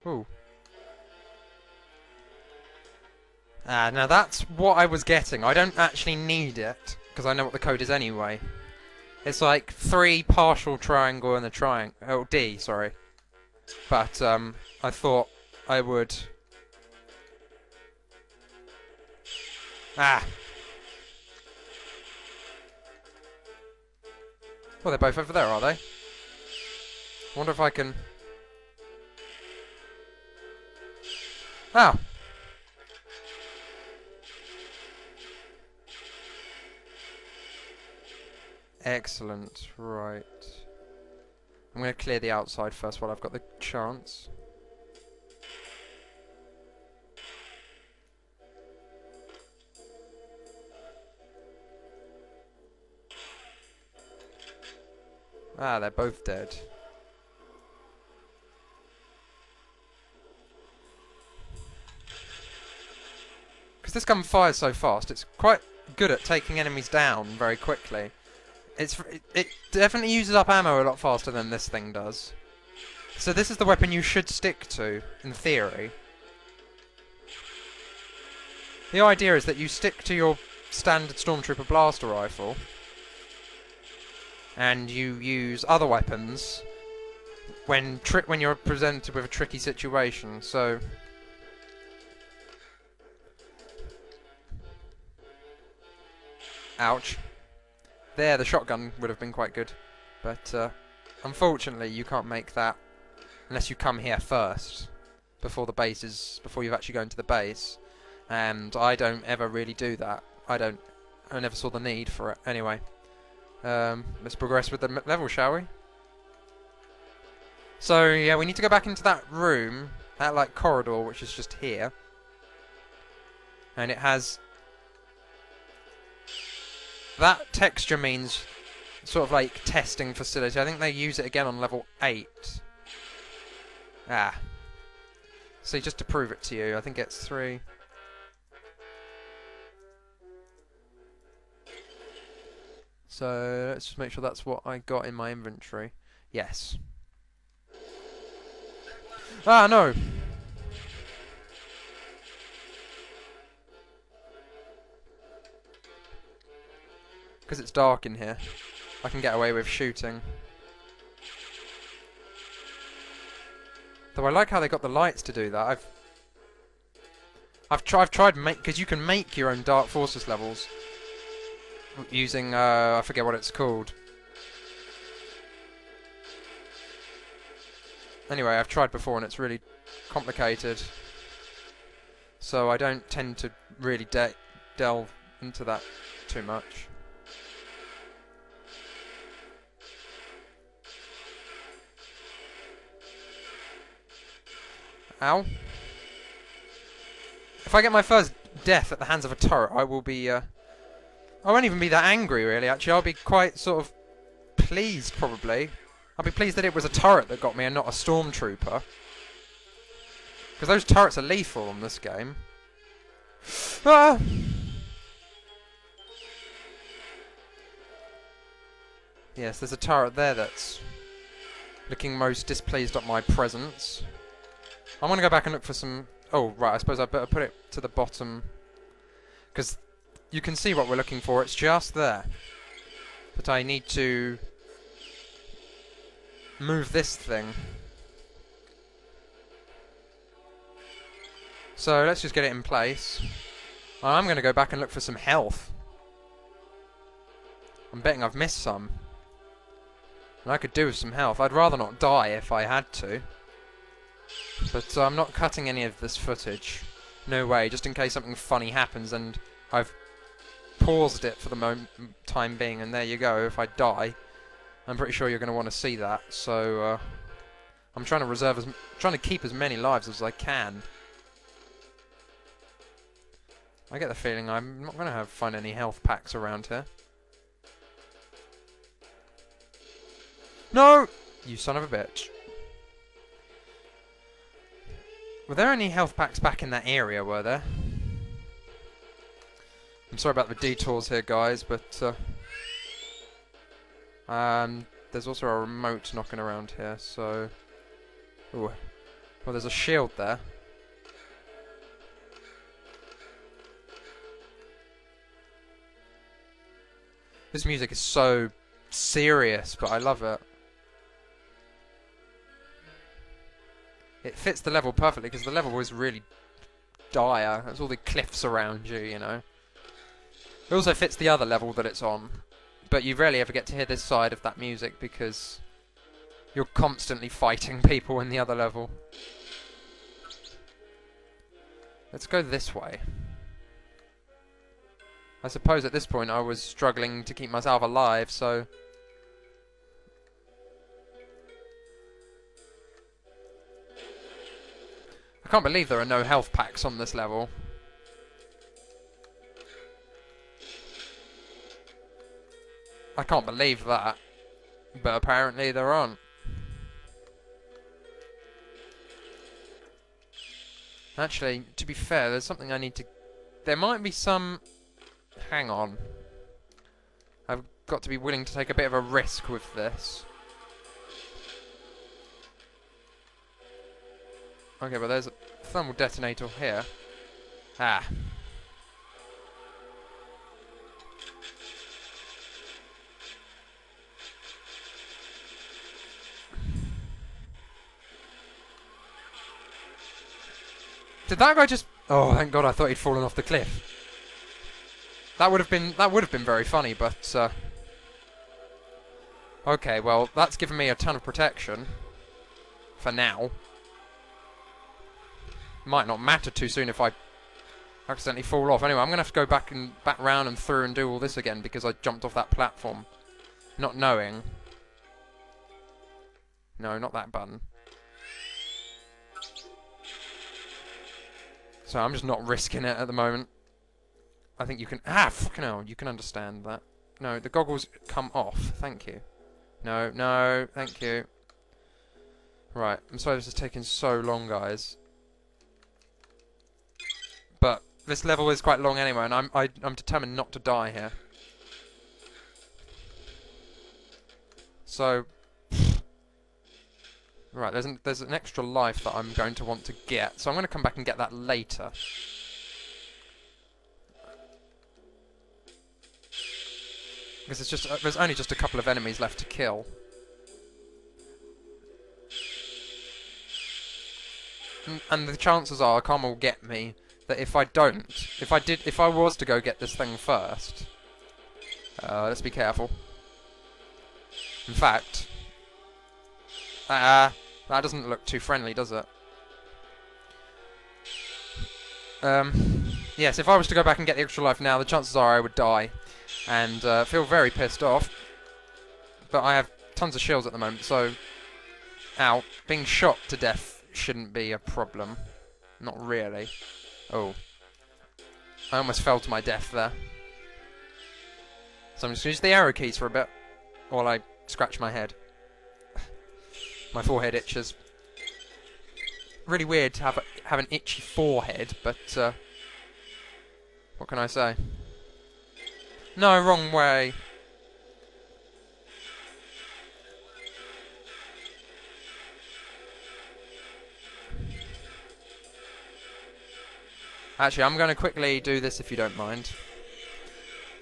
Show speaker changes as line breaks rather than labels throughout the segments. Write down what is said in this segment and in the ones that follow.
Ooh. Ah, now that's what I was getting. I don't actually need it, because I know what the code is anyway. It's like 3 partial triangle and a triangle. Oh, D, sorry. But, I thought I would... Ah! Well, they're both over there, are they? I wonder if I can... Oh! Excellent, right. I'm going to clear the outside first while I've got the chance. Ah, they're both dead. Because this gun fires so fast, it's quite good at taking enemies down very quickly. It definitely uses up ammo a lot faster than this thing does. So this is the weapon you should stick to, in theory. The idea is that you stick to your standard Stormtrooper blaster rifle, and you use other weapons when you're presented with a tricky situation. So, ouch. There, the shotgun would have been quite good, but unfortunately, you can't make that unless you come here first before you've actually gone to the base. And I don't ever really do that. I never saw the need for it. Anyway, let's progress with the level, shall we? So yeah, we need to go back into that room, that like corridor, which is just here, and it has that texture means sort of like testing facility. I think they use it again on level 8. Ah. See, just to prove it to you, I think it's 3. So let's just make sure that's what I got in my inventory. Yes. Ah, no! Because it's dark in here, I can get away with shooting. Though I like how they got the lights to do that. I've tried because you can make your own Dark Forces levels using I forget what it's called. Anyway, I've tried before and it's really complicated, so I don't tend to really delve into that too much. Ow. If I get my first death at the hands of a turret, I will be, I won't even be that angry, really, actually. I'll be quite sort of pleased, probably. I'll be pleased that it was a turret that got me and not a stormtrooper. Because those turrets are lethal in this game. Ah! Yes, there's a turret there that's looking most displeased at my presence. I'm going to go back and look for some... Oh, right, I suppose I better put it to the bottom. Because you can see what we're looking for. It's just there. But I need to move this thing. So let's just get it in place. I'm going to go back and look for some health. I'm betting I've missed some. And I could do with some health. I'd rather not die if I had to. But I'm not cutting any of this footage. No way, just in case something funny happens and I've paused it for the time being, and there you go. If I die, I'm pretty sure you're going to want to see that. So I'm trying to keep as many lives as I can. I get the feeling I'm not going to find any health packs around here. No! You son of a bitch. Were there any health packs back in that area, were there? I'm sorry about the detours here, guys, but there's also a remote knocking around here, so... Ooh. Well, there's a shield there. This music is so serious, but I love it. It fits the level perfectly, because the level was really dire. There's all the cliffs around you, you know. It also fits the other level that it's on. But you rarely ever get to hear this side of that music, because you're constantly fighting people in the other level. Let's go this way. I suppose at this point I was struggling to keep myself alive, so... I can't believe there are no health packs on this level. I can't believe that. But apparently there aren't. Actually, to be fair, there's something I need to... There might be some... Hang on. I've got to be willing to take a bit of a risk with this. Okay, but there's a thermal detonator here. Ah. Did that guy just... Oh, thank God, I thought he'd fallen off the cliff. That would have been very funny, but okay, well, that's given me a ton of protection for now. Might not matter too soon if I accidentally fall off. Anyway, I'm gonna have to go back round and through and do all this again because I jumped off that platform, not knowing. No, not that button. So I'm just not risking it at the moment. I think you can... Ah, fucking hell, you can understand that. No, the goggles come off. Thank you. No, no, thank you. Right, I'm sorry this is taking so long, guys. But this level is quite long anyway, and I'm determined not to die here. So... Right, there's an extra life that I'm going to want to get, so I'm going to come back and get that later. Because it's just there's only just a couple of enemies left to kill. And the chances are Karma will get me that if I don't, if I was to go get this thing first, let's be careful. In fact, that doesn't look too friendly, does it? Yes, if I was to go back and get the extra life now, the chances are I would die. And feel very pissed off. But I have tons of shields at the moment, so... Ow. Being shot to death shouldn't be a problem. Not really. Oh. I almost fell to my death there. So I'm just going to use the arrow keys for a bit. While I scratch my head. My forehead itches. Really weird to have an itchy forehead, but... what can I say? No, wrong way. Actually, I'm going to quickly do this if you don't mind.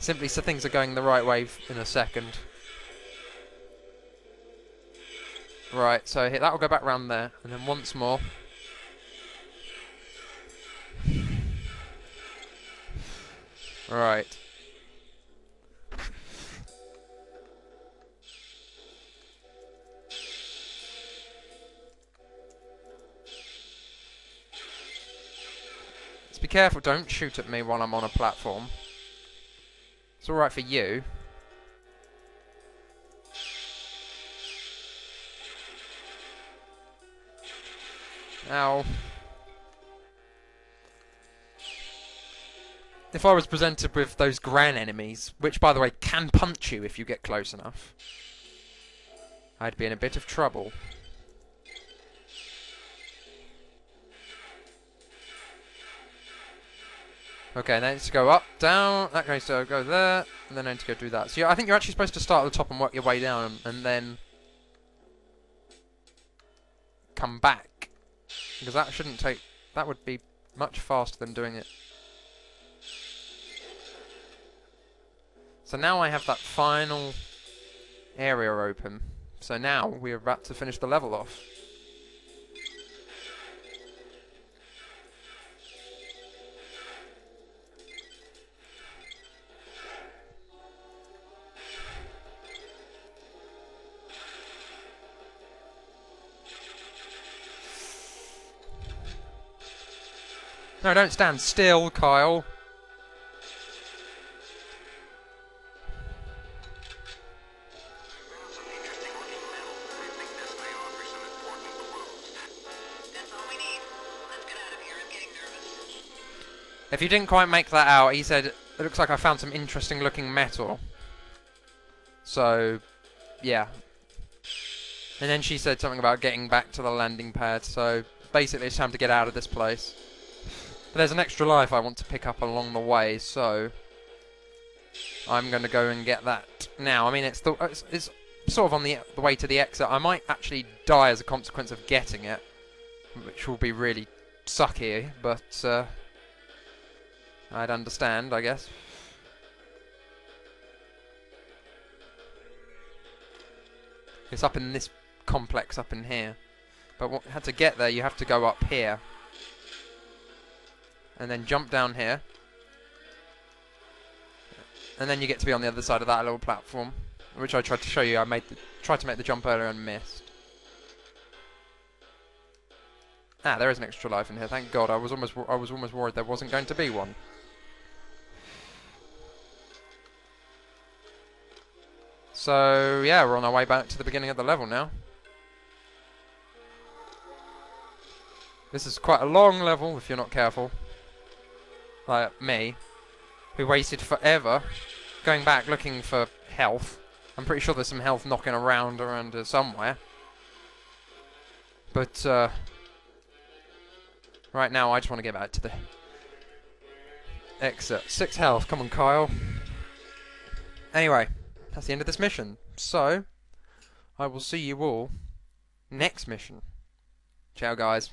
Simply so things are going the right way in a second. Right, so that will go back round there, and then once more. Right. Be careful, don't shoot at me while I'm on a platform. It's alright for you. Ow. If I was presented with those gran enemies, which by the way can punch you if you get close enough, I'd be in a bit of trouble. Okay, and then it's to go up, down, that goes to go there, and then I need to go do that. So yeah, I think you're actually supposed to start at the top and work your way down, and then come back Because that shouldn't take... That would be much faster than doing it. So now I have that final area open. So now we're about to finish the level off. No, don't stand still, Kyle. If you didn't quite make that out, he said, it looks like I found some interesting looking metal. So, yeah. And then she said something about getting back to the landing pad, so basically it's time to get out of this place. But there's an extra life I want to pick up along the way, so I'm going to go and get that now. I mean, it's sort of on the way to the exit. I might actually die as a consequence of getting it, which will be really sucky, but I'd understand, I guess. It's up in this complex up in here. But to get there, you have to go up here. And then jump down here. And then you get to be on the other side of that little platform, which I tried to show you. I tried to make the jump earlier and missed. Ah, there is an extra life in here. Thank God. I was almost worried there wasn't going to be one. So yeah, we're on our way back to the beginning of the level now. This is quite a long level if you're not careful. Like me, who waited forever going back looking for health. I'm pretty sure there's some health knocking around somewhere. But right now I just want to get back to the exit. 6 health, come on Kyle. Anyway, that's the end of this mission. So, I will see you all next mission. Ciao guys.